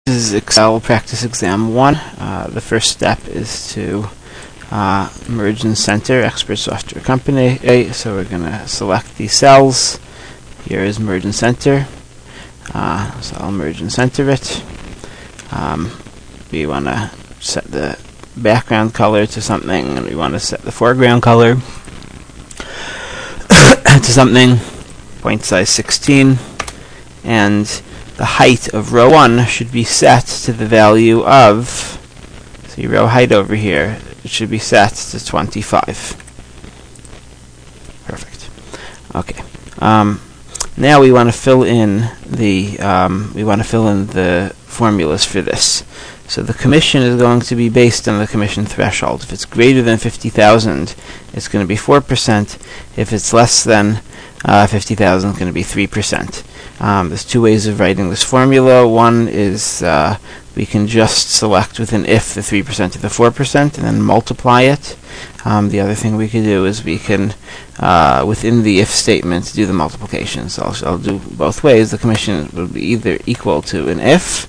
This is Excel Practice Exam 1. The first step is to merge and center Expert Software Company. So we're going to select these cells. Here is merge and center. So I'll merge and center it. We want to set the background color to something, and we want to set the foreground color to something. Point size 16, and the height of row 1 should be set to the value of, see row height over here, it should be set to 25. Perfect. Okay. Now we want to fill in the formulas for this. So the commission is going to be based on the commission threshold. If it's greater than 50,000, it's going to be 4%. If it's less than 50,000, it's going to be 3%. There's two ways of writing this formula. One is we can just select with an if the 3% to the 4% and then multiply it. The other thing we could do is we can, within the if statement, do the multiplication. So I'll do both ways. The commission will be either equal to an if,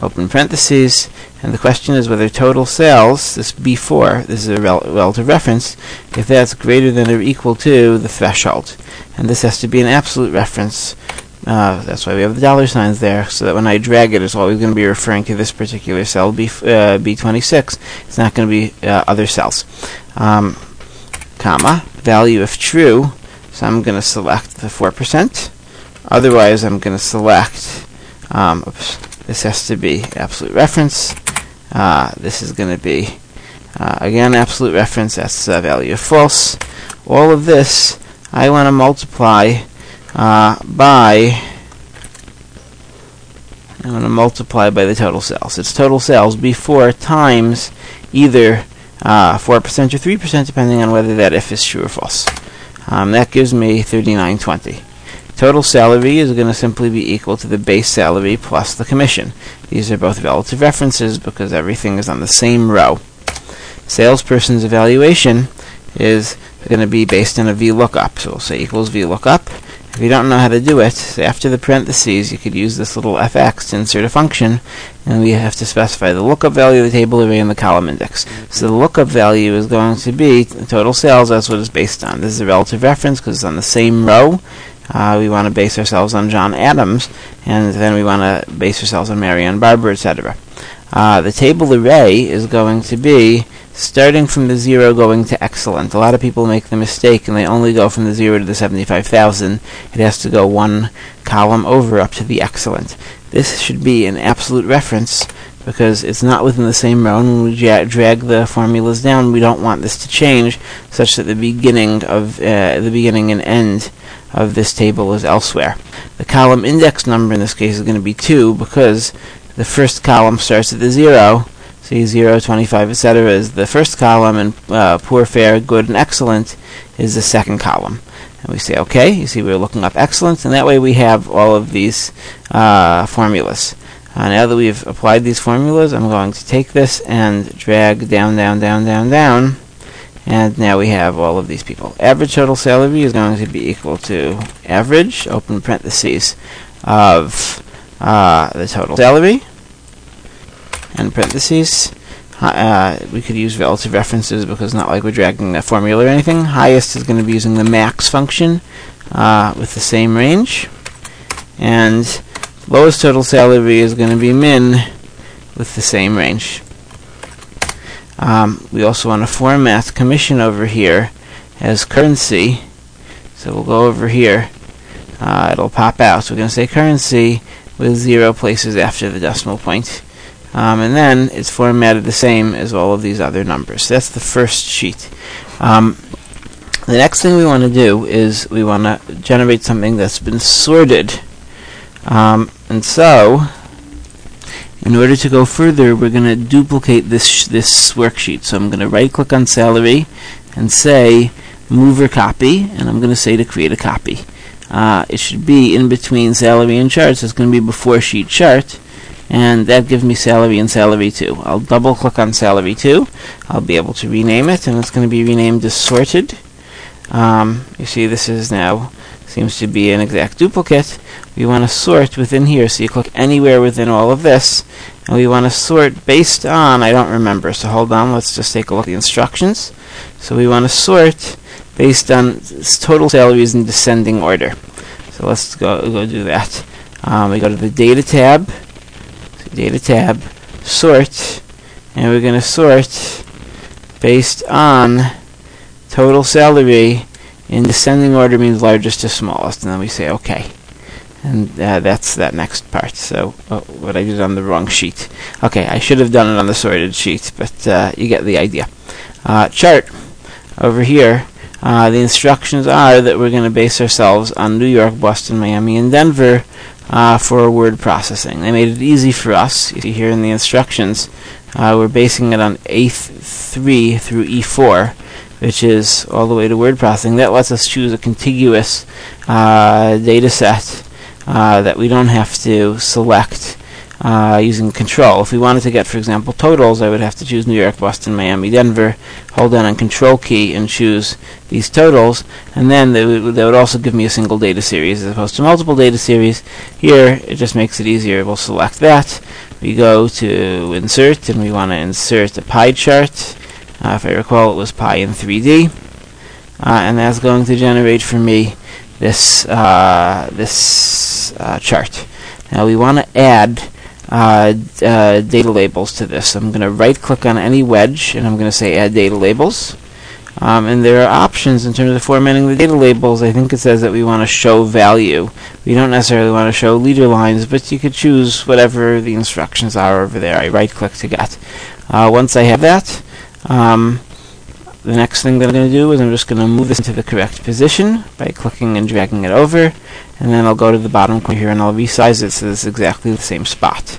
open parentheses, and the question is whether total sales, this B4, this is a relative reference, if that's greater than or equal to the threshold. And this has to be an absolute reference. That's why we have the dollar signs there, so that when I drag it, it's always going to be referring to this particular cell, B26. It's not going to be other cells. Comma, value if true, so I'm going to select the 4%. Otherwise, I'm going to select, this has to be absolute reference. This is going to be, again, absolute reference. That's value of false. All of this, I want to multiply by the total sales. It's total sales before times either 4% or 3%, depending on whether that if is true or false. That gives me 3920. Total salary is going to simply be equal to the base salary plus the commission. These are both relative references because everything is on the same row. Salesperson's evaluation is going to be based on a VLOOKUP. So we'll say equals VLOOKUP. If you don't know how to do it, after the parentheses, you could use this little fx to insert a function, and we have to specify the lookup value of the table array and the column index. So the lookup value is going to be the total sales. That's what it's based on. This is a relative reference because it's on the same row. We want to base ourselves on John Adams, and then we want to base ourselves on Marianne Barber, etc. The table array is going to be starting from the 0 going to excellent. A lot of people make the mistake and they only go from the 0 to the 75,000. It has to go one column over up to the excellent. This should be an absolute reference because it's not within the same row, and when we drag the formulas down, we don't want this to change such that the beginning and end of this table is elsewhere. The column index number in this case is going to be 2 because the first column starts at the 0. See, 0, 25, etc. is the first column, and poor, fair, good, and excellent is the second column. And we say, okay, you see we're looking up excellence, and that way we have all of these formulas. Now that we've applied these formulas, I'm going to take this and drag down, down, down, down, down, and now we have all of these people. Average total salary is going to be equal to average, open parentheses, of the total salary, and parentheses. We could use relative references because it's not like we're dragging a formula or anything. Highest is going to be using the max function with the same range, and lowest total salary is going to be min with the same range. We also want to format commission over here as currency, so we'll go over here. It'll pop out. So we're going to say currency with 0 places after the decimal point. And then it's formatted the same as all of these other numbers. So that's the first sheet. The next thing we want to do is we want to generate something that's been sorted. And so, in order to go further, we're going to duplicate this worksheet. So I'm going to right-click on salary and say move or copy, and I'm going to say to create a copy. It should be in between salary and chart, so it's going to be before sheet chart. And that gives me salary and salary 2. I'll double click on salary 2. I'll be able to rename it, and it's going to be renamed as sorted. You see this is now seems to be an exact duplicate. We want to sort within here, so you click anywhere within all of this, and we want to sort based on, I don't remember, so hold on, let's just take a look at the instructions. So we want to sort based on total salaries in descending order. So let's go do that. We go to the data tab, sort, and we're going to sort based on total salary in descending order, means largest to smallest, and then we say OK. And that's that next part. So, what I did on the wrong sheet. Okay, I should have done it on the sorted sheet, but you get the idea. Chart over here. The instructions are that we're going to base ourselves on New York, Boston, Miami, and Denver for word processing. They made it easy for us. You see here in the instructions, we're basing it on A3 through E4, which is all the way to word processing. That lets us choose a contiguous data set that we don't have to select using control. If we wanted to get, for example, totals, I would have to choose New York, Boston, Miami, Denver, hold down on Control key and choose these totals, and then they would also give me a single data series as opposed to multiple data series. Here, it just makes it easier. We'll select that. We go to Insert, and we want to insert a pie chart. If I recall, it was pie in 3D, and that's going to generate for me this chart. Now we want to add data labels to this. I'm going to right-click on any wedge, and I'm going to say Add Data Labels. And there are options in terms of formatting the data labels. I think it says that we want to show value. We don't necessarily want to show leader lines, but you could choose whatever the instructions are over there. I right-click to get. Once I have that, the next thing that I'm going to do is I'm just going to move this into the correct position by clicking and dragging it over, and then I'll go to the bottom corner here and I'll resize it so it's exactly the same spot.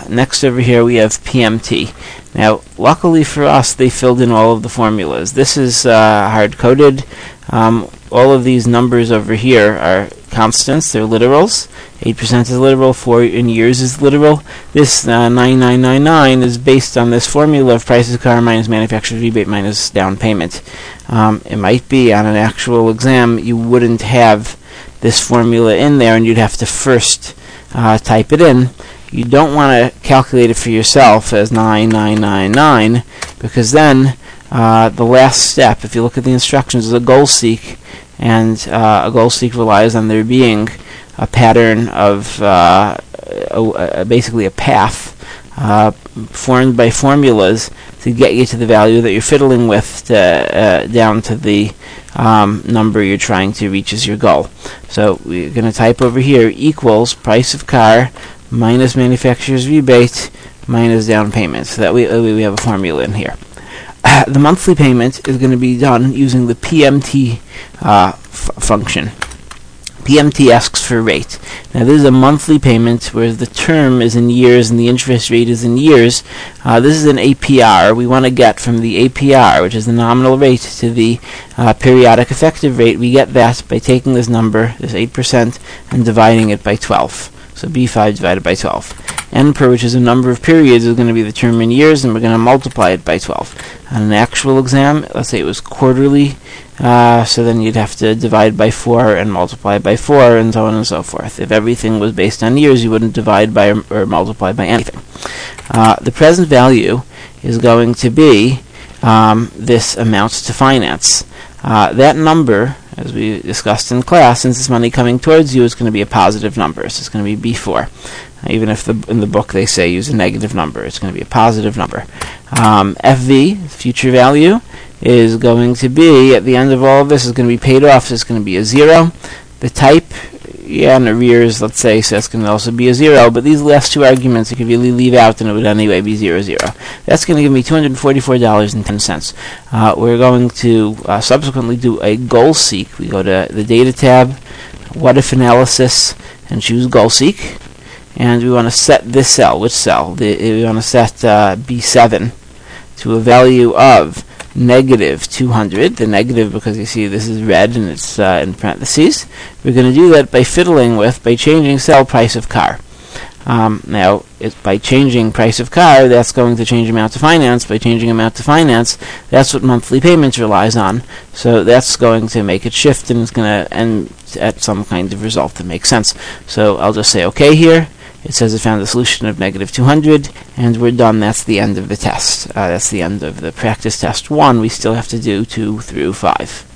Next over here we have PMT. Now luckily for us, they filled in all of the formulas. This is hard-coded. All of these numbers over here are constants, they're literals. 8% is literal, 4 in years is literal. This 9999 is based on this formula of price of car minus manufacturer's rebate minus down payment. It might be on an actual exam you wouldn't have this formula in there, and you'd have to first type it in. You don't want to calculate it for yourself as 9999, because then the last step, if you look at the instructions, is a goal seek, and a goal seek relies on there being a pattern of basically a path formed by formulas to get you to the value that you're fiddling with down to the number you're trying to reach as your goal. So we're going to type over here equals price of car minus manufacturer's rebate minus down payment. So that we have a formula in here. The monthly payment is going to be done using the PMT function. PMT asks for rate. Now this is a monthly payment where the term is in years and the interest rate is in years. This is an APR. We want to get from the APR, which is the nominal rate, to the periodic effective rate. We get that by taking this number, this 8%, and dividing it by 12. So B5 divided by 12. N per, which is a number of periods, is going to be the term in years, and we're going to multiply it by 12. On an actual exam, let's say it was quarterly, so then you'd have to divide by 4 and multiply by 4, and so on and so forth. If everything was based on years, you wouldn't divide by or multiply by anything. The present value is going to be this amount to finance. That number, as we discussed in class, since it's money coming towards you, is going to be a positive number. So it's going to be B4. Even if in the book they say use a negative number, it's going to be a positive number. FV, future value, is going to be, at the end of all of this, is going to be paid off, so it's going to be a 0. The type, in arrears, let's say, so that's going to also be a 0, but these last two arguments you could really leave out and it would anyway be 0, 0. That's going to give me $244.10. We're going to subsequently do a goal seek. We go to the data tab, what if analysis, and choose goal seek. And we want to set this cell. Which cell? We want to set B7 to a value of negative 200. The negative, because you see this is red and it's in parentheses. We're going to do that by changing cell price of car. Now, by changing price of car, that's going to change amount to finance. By changing amount to finance, that's what monthly payments relies on. So that's going to make it shift, and it's going to end at some kind of result that makes sense. So I'll just say OK here. It says it found a solution of negative 200, and we're done. That's the end of the test. That's the end of the practice test 1. We still have to do 2 through 5.